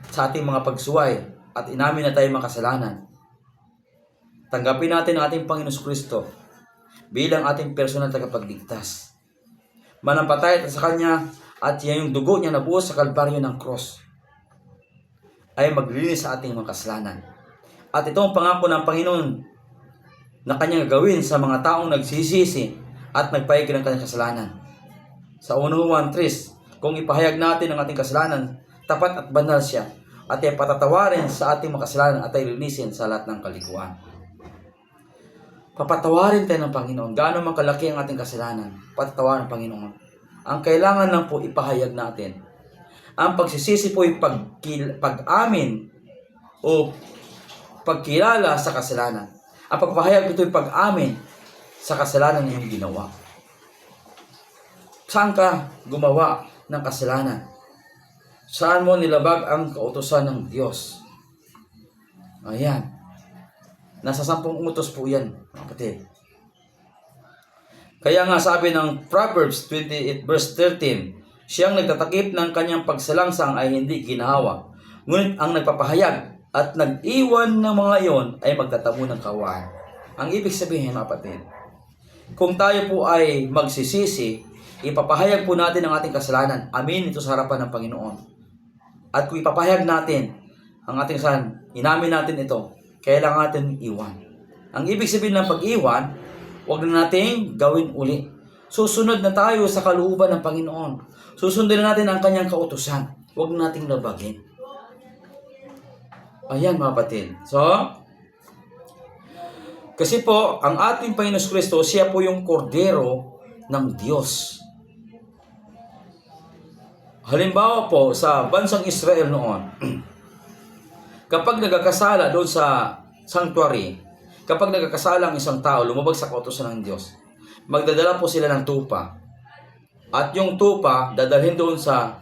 Speaker 1: sa ating mga pagsuway, at inamin na tayo makasalanan, tanggapin natin ang ating Panginoon Kristo bilang ating personal tagapagligtas. Manampatay sa Kanya at yung dugo niya na buhos sa kalbaryo ng cross ay maglinis sa ating mga kasalanan. At ito ang pangako ng Panginoon na Kanyang gagawin sa mga taong nagsisisi at nagpahig ng kanyang kasalanan. Sa 1 Juan 3, kung ipahayag natin ang ating kasalanan, tapat at banal siya, at ay patatawarin sa ating mga kasalanan at ay linisin sa lahat ng kalikuan. Papatawarin tayo ng Panginoon. Gaano man kalaki ang ating kasalanan, patatawarin ng Panginoon. Ang kailangan lang po ipahayag natin. Ang pagsisisi po ay pag-amin o pagkilala sa kasalanan. Ang pagpahayag ito ay pag-amin sa kasalanan na iyong ginawa. Saan ka gumawa ng kasalanan? Saan mo nilabag ang kautusan ng Diyos? Ayan. Nasa 10 utos po yan, kapatid. Kaya nga sabi ng Proverbs 28 verse 13, siyang nagtatakip ng kanyang pagsalangsang ay hindi ginahawa, ngunit ang nagpapahayag at nag-iwan ng mga iyon ay magtatamo ng kawan. Ang ibig sabihin, kapatid, kung tayo po ay magsisisi, ipapahayag po natin ang ating kasalanan. Amin ito sa harapan ng Panginoon. At kung ipapahayag natin ang ating kasalanan, inamin natin ito, kailangan natin iwan. Ang ibig sabihin ng pag-iwan, huwag na natin gawin uli. Susunod na tayo sa kalooban ng Panginoon. Susundin na natin ang kanyang kautusan. Huwag nating labagin. Ayan mga kapatid. So, kasi po, ang ating Panginoon Kristo, siya po yung kordero ng Diyos. Halimbawa po, sa bansang Israel noon, kapag nagkakasala doon sa sanctuary, kapag nagkakasala ang isang tao, lumabag sa kautusan ng Diyos, magdadala po sila ng tupa. At yung tupa, dadalhin doon sa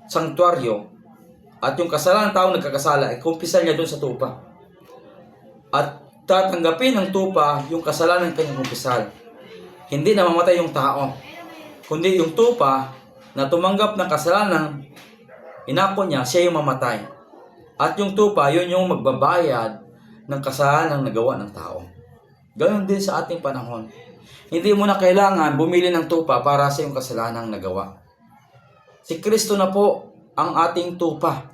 Speaker 1: sanctuaryo. At yung kasalanan ng tao nagkakasala, ay kumpisan niya doon sa tupa. At tatanggapin ng tupa yung kasalanan ng kanyang kumpisal. Hindi na mamatay yung tao, kundi yung tupa na tumanggap ng kasalanan, inako niya, siya yung mamatay. At yung tupa, yun yung magbabayad ng kasalanan ng nagawa ng tao. Ganon din sa ating panahon. Hindi mo na kailangan bumili ng tupa para sa iyong kasalanang nagawa. Si Kristo na po ang ating tupa.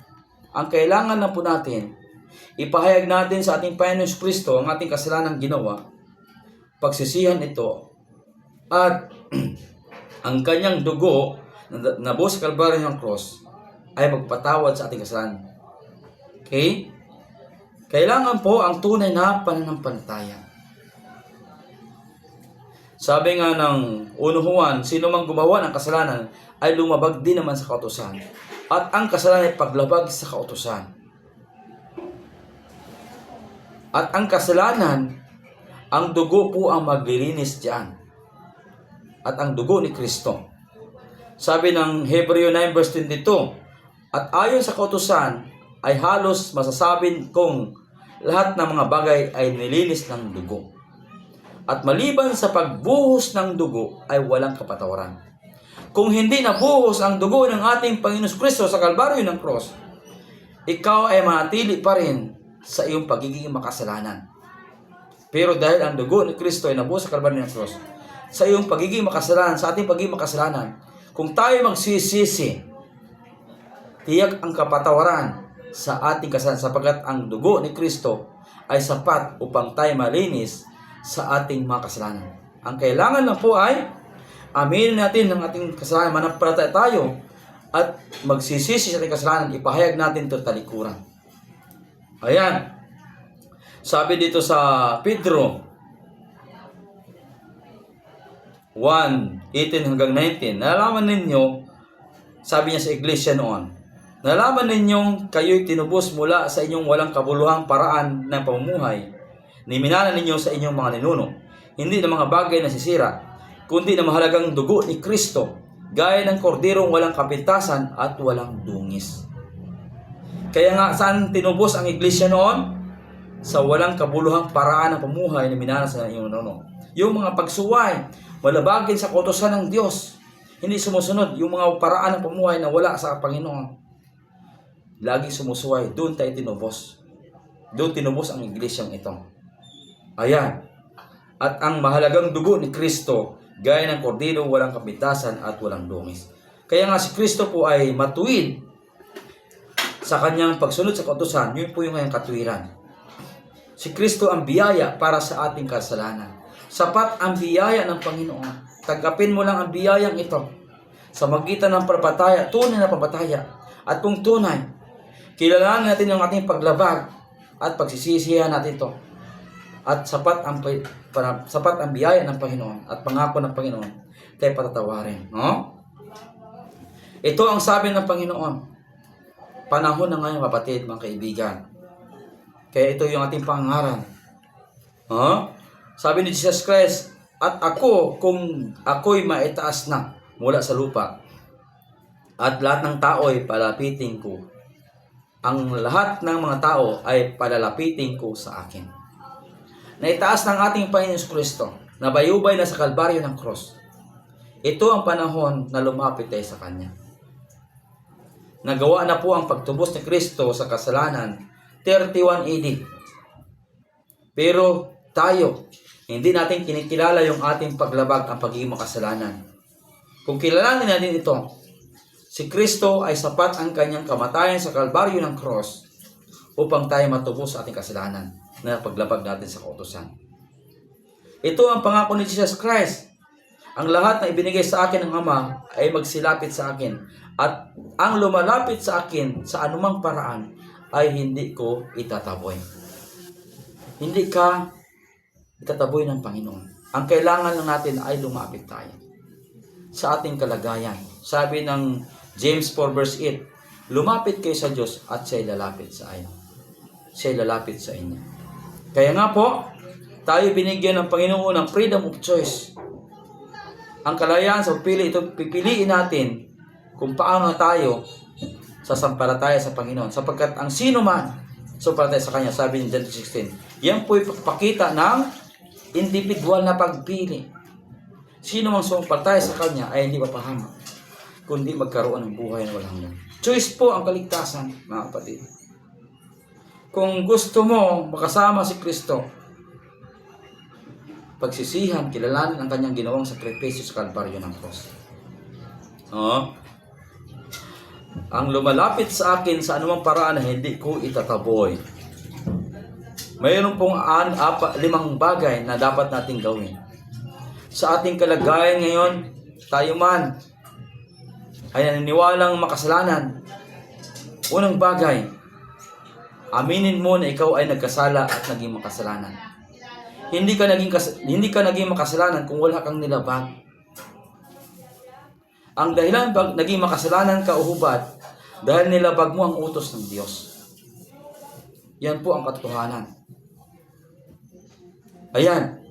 Speaker 1: Ang kailangan na po natin, ipahayag natin sa ating Panginoon Kristo ang ating kasalanang ginawa, pagsisihan ito, at ang kanyang dugo na buhos sa kalbaryo ng cross ay magpatawad sa ating kasalanan. Okay? Kailangan po ang tunay na pananampalataya. Sabi nga ng 1 Juan, sino mang gumawa ng kasalanan ay lumabag din naman sa kautusan. At ang kasalanan ay paglabag sa kautusan. At ang kasalanan, ang dugo po ang maglilinis diyan. At ang dugo ni Kristo. Sabi ng Hebreo 9 verse 22, at ayon sa kautusan ay halos masasabing kung lahat ng mga bagay ay nilinis ng dugo. At maliban sa pagbuhos ng dugo ay walang kapatawaran. Kung hindi nabuhos ang dugo ng ating Panginoon Kristo sa Kalbaryo ng cross, ikaw ay manatili pa rin sa iyong pagiging makasalanan. Pero dahil ang dugo ni Kristo ay nabuhos sa Kalbaryo ng cross, sa iyong pagiging makasalanan, sa ating pagiging makasalanan, kung tayo magsisisi, tiyak ang kapatawaran sa ating kasalanan sapagkat ang dugo ni Kristo ay sapat upang tayo malinis sa ating mga kasalanan. Ang kailangan lang po ay aminin natin ng ating kasalanan, manampalataya tayo at magsisisi sa ating kasalanan, ipahayag natin ito talikuran. Ayan. Sabi dito sa Pedro 1:18 hanggang 19, nalalaman ninyo, sabi niya sa iglesia noon, nalalaman ninyong kayo'y tinubos mula sa inyong walang kabuluhang paraan ng pamumuhay, niminana ninyo sa inyong mga ninuno, hindi na mga bagay na sisira, kundi na mahalagang dugo ni Kristo, gaya ng korderong walang kapintasan at walang dungis. Kaya nga, saan tinubos ang iglesia noon? Sa walang kabuluhang paraan ng pamumuhay na minana sa inyong ninuno. Yung mga pagsuway, malabagin sa kautusan ng Diyos, hindi sumusunod, yung mga paraan ng pamumuhay na wala sa Panginoon, laging sumusuway, doon tayo tinubos. Doon tinubos ang iglesyang ito. Ayan. At ang mahalagang dugo ni Kristo, gaya ng kordero, walang kapintasan at walang dungis. Kaya nga si Kristo po ay matuwid sa kanyang pagsunod sa kautusan. Yun po yung kanyang katwiran. Si Kristo ang biyaya para sa ating kasalanan. Sapat ang biyaya ng Panginoon. Tanggapin mo lang ang biyayang ito sa magitan ng palataya, tunay na palataya. At kung tunay, kilalanin natin ang ating paglabag at pagsisisihan natin ito. At sapat ang biyaya ng Panginoon at pangako ng Panginoon tayo patatawarin. No? Ito ang sabi ng Panginoon. Panahon na ngayon, kapatid, mga kaibigan. Kaya ito yung ating pangaral. Sabi ni Jesus Christ, at ako, kung ako'y maitaas na mula sa lupa, at lahat ng tao ay palapitin ko, ang lahat ng mga tao ay palalapitin ko sa akin. Naitaas ng ating Panginoon Kristo, na bayubay na sa Kalbaryo ng cross. Ito ang panahon na lumapit tayo sa Kanya. Nagawa na po ang pagtubos ni Kristo sa kasalanan 31 AD. Pero tayo, hindi natin kinikilala yung ating paglabag ang pagiging makasalanan. Kung kilalanin natin ito, si Kristo ay sapat ang kanyang kamatayan sa Kalbaryo ng cross upang tayo matubos sa ating kasalanan na paglabag natin sa kautusan. Ito ang pangako ni Jesus Christ. Ang lahat na ibinigay sa akin ng Ama ay magsilapit sa akin. At ang lumalapit sa akin sa anumang paraan ay hindi ko itataboy. Hindi ka itataboy ng Panginoon. Ang kailangan lang natin ay lumapit tayo sa ating kalagayan. Sabi ng James 4 verse 8, lumapit kayo sa Diyos at siya'y lalapit sa inyo. Siya'y lalapit sa inyo. Kaya nga po, tayo binigyan ng Panginoon ng freedom of choice. Ang kalayaan sa pipili, ito pipiliin natin kung paano tayo sasampalataya sa Panginoon. Sapagkat ang sino man sasampalataya sa Kanya, sabi ni John 16, yan po'y pakita ng individual na pagpili. Sino mang sumampalataya sa Kanya ay hindi mapahamak, kundi magkaroon ng buhay na walang hanggan. Choice po ang kaligtasan, mga kapatid. Kung gusto mo makasama si Kristo, pagsisihan, kilalanin ang kanyang ginawang sakripisyo sa Kalbaryo ng cross. Ang lumalapit sa akin sa anumang paraan na hindi ko itataboy. Mayroon pong 5 bagay na dapat nating gawin. Sa ating kalagayan ngayon, tayo man ay naniniwalang makasalanan. Unang bagay, aminin mo na ikaw ay nagkasala at naging makasalanan. Hindi ka naging makasalanan kung wala kang nilabag. Ang dahilan pag naging makasalanan ka o hubad, dahil nilabag mo ang utos ng Diyos. Yan po ang katotohanan. Ayan.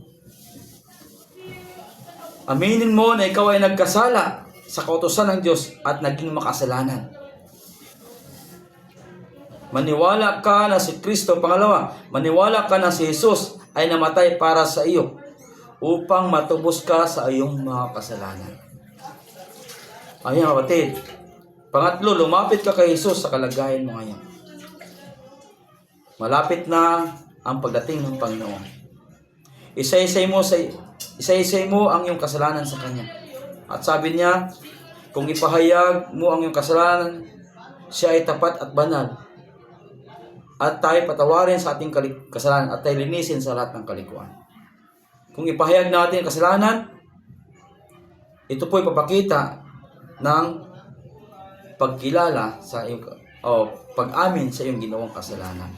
Speaker 1: Aminin mo na ikaw ay nagkasala sa kautusan ng Diyos at naging makasalanan. Maniwala ka na si Kristo, pangalawa, maniwala ka na si Jesus ay namatay para sa iyo upang matubos ka sa iyong mga kasalanan. Ayan kapatid. Pangatlo, lumapit ka kay Jesus sa kalagayan mo ngayon. Malapit na ang pagdating ng Panginoon. Isa-isay mo ang iyong kasalanan sa Kanya. At sabi niya, kung ipahayag mo ang iyong kasalanan, siya ay tapat at banal. At tayo patawarin sa ating kasalanan at tayo linisin sa lahat ng kalikuan. Kung ipahayag natin ang kasalanan, ito po ay papakita ng pagkilala sa iyong pag-amin sa iyong ginawang kasalanan.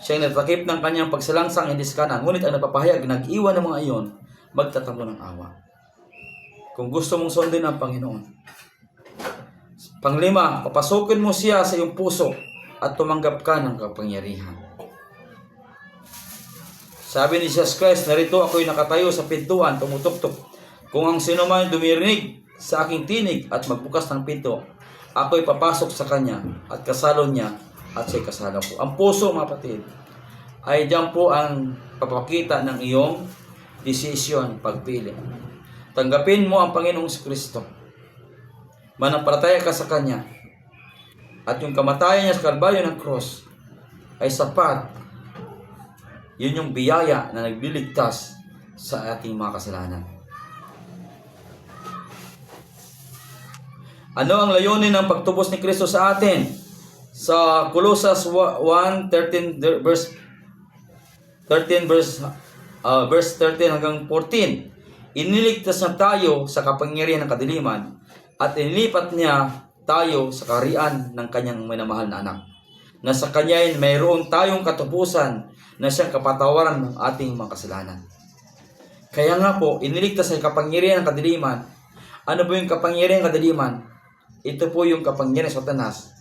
Speaker 1: Siya ay natakip ng kanyang pagsalangsang hindi sa kanan, ngunit ang napapahayag, nag-iwan ng mga iyon, magtatamo ng awa. Kung gusto mong sundin ang Panginoon. Panglima, papasukin mo siya sa iyong puso at tumanggap ka ng kapangyarihan. Sabi ni Jesus Christ, narito ako'y nakatayo sa pintuan, tumutuktok. Kung ang sino man dumirinig sa aking tinig at magbukas ng pinto, ako'y papasok sa kanya at kasalo niya at siya'y kasalo ko. Ang puso, mga kapatid, ay diyan po ang papakita ng iyong desisyon, pagpili. Tanggapin mo ang Panginoong Kristo. Manampalataya ka sa Kanya. At yung kamatayan niya sa Kalbaryo ng cross ay sapat. Yun yung biyaya na nagliligtas sa ating mga kasalanan. Ano ang layunin ng pagtubos ni Kristo sa atin? Sa Colossus 1:13 verse 13 hanggang 14. Iniligtas na tayo sa kapangyarihan ng kadiliman at inilipat niya tayo sa kaharian ng kanyang minamahal na anak. Na sa kanya ay mayroon tayong katubusan na siyang kapatawaran ng ating mga kasalanan. Kaya nga po, iniligtas sa kapangyarihan ng kadiliman. Ano po yung kapangyarihan ng kadiliman? Ito po yung kapangyarihan ng Satanas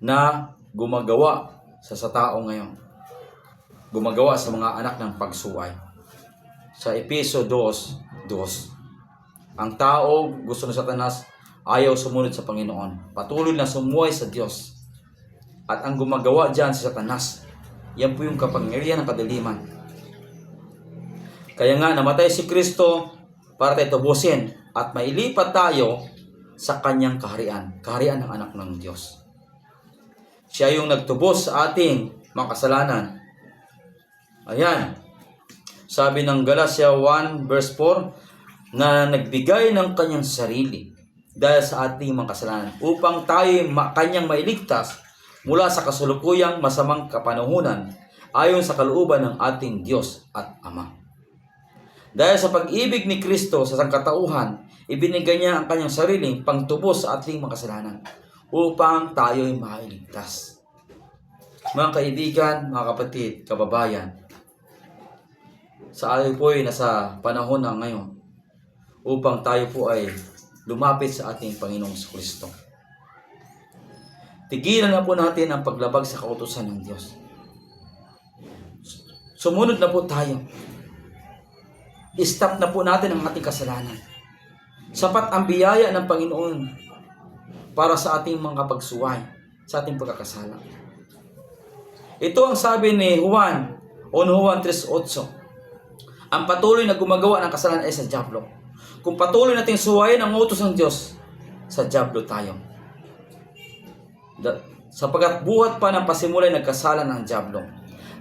Speaker 1: na gumagawa sa tao ngayon. Gumagawa sa mga anak ng pagsuway. Sa Efeso 2:2. Ang tao, gusto ng Satanas, ayaw sumunod sa Panginoon. Patuloy na sumuway sa Diyos. At ang gumagawa dyan si Satanas, yan po yung kapangyarihan ng kadiliman. Kaya nga, namatay si Kristo para tayo tubusin at mailipat tayo sa kanyang kaharian. Kaharian ng anak ng Diyos. Siya yung nagtubos sa ating mga kasalanan. Ayan. Sabi ng Galatia 1 verse 4 na nagbigay ng kanyang sarili dahil sa ating mga kasalanan upang tayo kanyang mailigtas mula sa kasulukuyang masamang kapanahunan ayon sa kalooban ng ating Diyos at Ama. Dahil sa pag-ibig ni Kristo sa sangkatauhan, ibinigay niya ang kanyang sariling pangtubos sa ating mga kasalanan upang tayo'y mailigtas. Mga kaibigan, mga kapatid, kababayan, sa atin po ay nasa panahon na ngayon upang tayo po ay lumapit sa ating Panginoong Kristo. Tigilan na po natin ang paglabag sa kautusan ng Diyos. Sumunod na po tayo. I-stop na po natin ang ating kasalanan. Sapat ang biyaya ng Panginoon para sa ating mga pagsuway, sa ating pagkakasala. Ito ang sabi ni Juan 3:8. Ang patuloy na gumagawa ng kasalanan ay sa dyablo. Kung patuloy nating suwayin ang utos ng Diyos, sa dyablo tayo. Sapagat buhat pa ng pasimula ay nagkasala ng dyablo.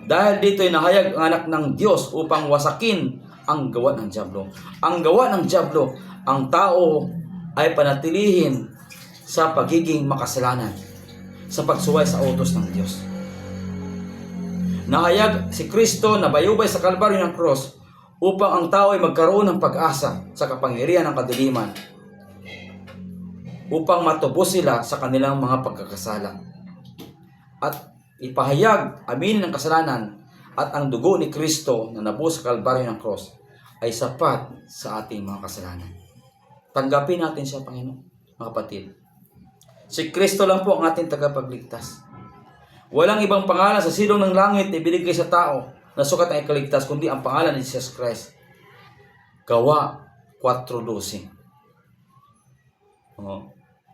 Speaker 1: Dahil dito ay nahayag ang anak ng Diyos upang wasakin ang gawa ng dyablo. Ang gawa ng dyablo, ang tao ay panatilihin sa pagiging makasalanan, sa pagsuway sa utos ng Diyos. Nahayag si Kristo na bayubay sa Kalbaryo ng cross upang ang tao ay magkaroon ng pag-asa sa kapangyarihan ng kadiliman upang matubos sila sa kanilang mga pagkakasala at ipahayag, aminin ang kasalanan at ang dugo ni Kristo na nabuhos sa Kalbaryo ng cross ay sapat sa ating mga kasalanan. Tanggapin natin siya, Panginoon, mga kapatid. Si Kristo lang po ang ating tagapagligtas. Walang ibang pangalan sa silong ng langit na ibinigay sa tao na sukat ang ikaligtas, kundi ang pangalan ni Jesus Christ. Gawa 4:12.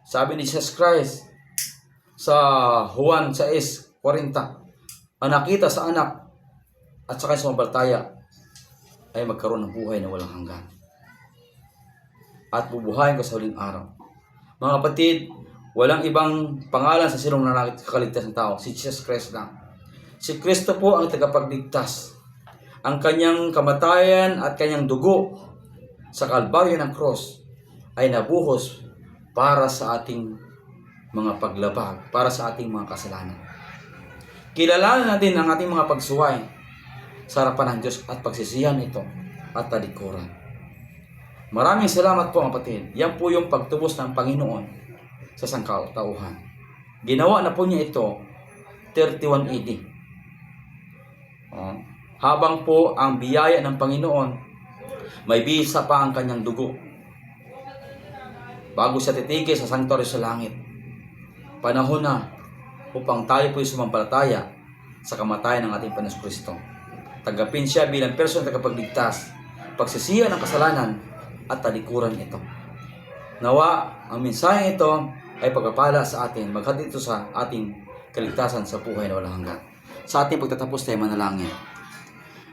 Speaker 1: Sabi ni Jesus Christ sa Juan 6:40, ang nakita sa anak at saka sa mabaltaya ay magkaroon ng buhay na walang hanggan. At bubuhayin ko sa huling araw. Mga kapatid, walang ibang pangalan sa silong nakakaligtas ng tao, si Jesus Christ lang. Si Kristo po ang tagapagligtas. Ang kanyang kamatayan at kanyang dugo sa kalbaryo ng cross ay nabuhos para sa ating mga paglabag, para sa ating mga kasalanan. Kilalanin natin ang ating mga pagsuway sa harapan ng Diyos at pagsisihan ito at talikuran. Maraming salamat po, kapatid. Yan po yung pagtubos ng Panginoon sa sangkatauhan. Ginawa na po niya ito 31 AD. Habang po ang biyaya ng Panginoon, may bisa pa ang kanyang dugo bago siya titigil sa sanctuary sa langit. Panahon na upang tayo po'y sumampalataya sa kamatayan ng ating Panginoon Kristo. Tanggapin siya bilang personal na tagapagligtas, pagsisihan ng kasalanan at talikuran ito. Nawa ang mensahe ito ay pagpapala sa atin, maghatid ito sa ating kaligtasan sa buhay na walang hanggan. Sa ating pagtatapos tayo manalangin.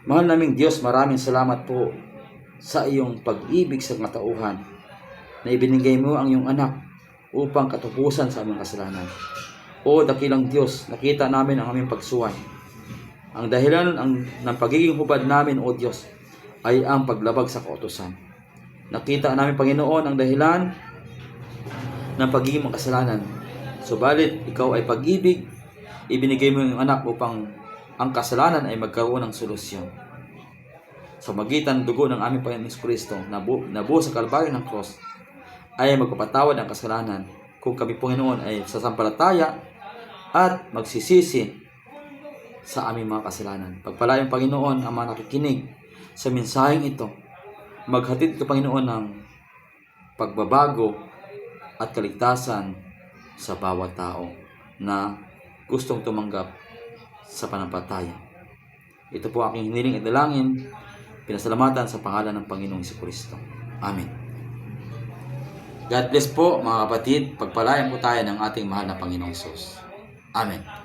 Speaker 1: Mahal naming Diyos, maraming salamat po sa iyong pag-ibig sa katauhan na ibinigay mo ang iyong anak upang katupusan sa aming kasalanan. O dakilang Diyos, nakita namin ang aming pagsuway. Ang dahilan ng pagiging hubad namin, O Diyos, ay ang paglabag sa kautusan. Nakita namin, Panginoon, ang dahilan ng pagiging makasalanan. Subalit, ikaw ay pag-ibig, ibinigay mo yung anak upang ang kasalanan ay magkaroon ng solusyon. Sa magitan ng dugo ng aming Panginoon Kristo, nabuo sa kalbaryo ng cross, ay magpapatawad ang kasalanan kung kami, Panginoon, ay sasampalataya at magsisisi sa aming mga kasalanan. Pagpalayang, Panginoon, ang mga nakikinig sa mensaheng ito. Maghatid ka, Panginoon, ng pagbabago at kaligtasan sa bawat tao na gustong tumanggap sa panampalataya. Ito po aking hiniling at dalangin, pinasalamatan sa pangalan ng Panginoong Jesucristo. Amen. God bless po, mga kapatid. Pagpalayan po tayo ng ating mahal na Panginoong Jesus. Amen.